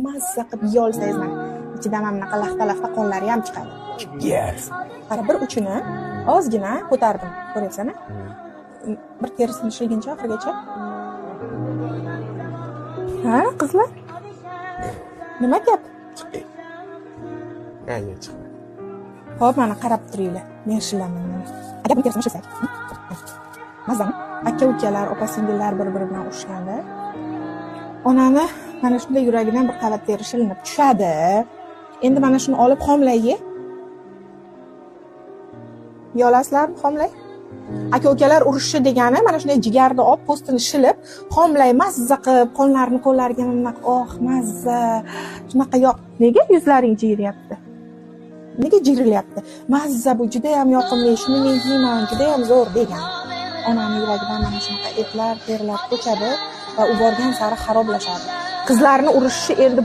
mazza qilib yiy olsangiz mana ichidan mana bunaqa lafta qonlari ham chiqadi. Yes. Qara bir uchini ozgina ko'tardim. Ko'ryapsan-a? Bir terisini shilguncha oxirigacha. Ha, qizlar? Nima gap? Chiqing. Qani chiqing. Xo'p, mana qarab turinglar. Men shilaman. Agar bu terisini shilsak. Mazami? Aka-ukalar, opa-singillar bir-biri bilan urushganda onani mana shunday yuragidan bir qavat teri shilinib tushadi. Endi mana shuni olib xomlayga. Yolasizlarmi xomlay? Aka-ukalar urushi degani mana shunday jigarni olib, po'stini shilib, xomlay mazza qilib, qonlarini qo'llariga bunaqa, oh, mazza. Shunaqa yoq. Nega yuzlaring jiryapti? Nega jirilyapti? Mazza bu juda ham yoqimli, shuni men yeyman, juda ham zo'r degan. Onamning yuragidan mana shunaqa etlar, terlar ko'chadi va u borgan sari xaroblashadi. Qizlarni urushi endi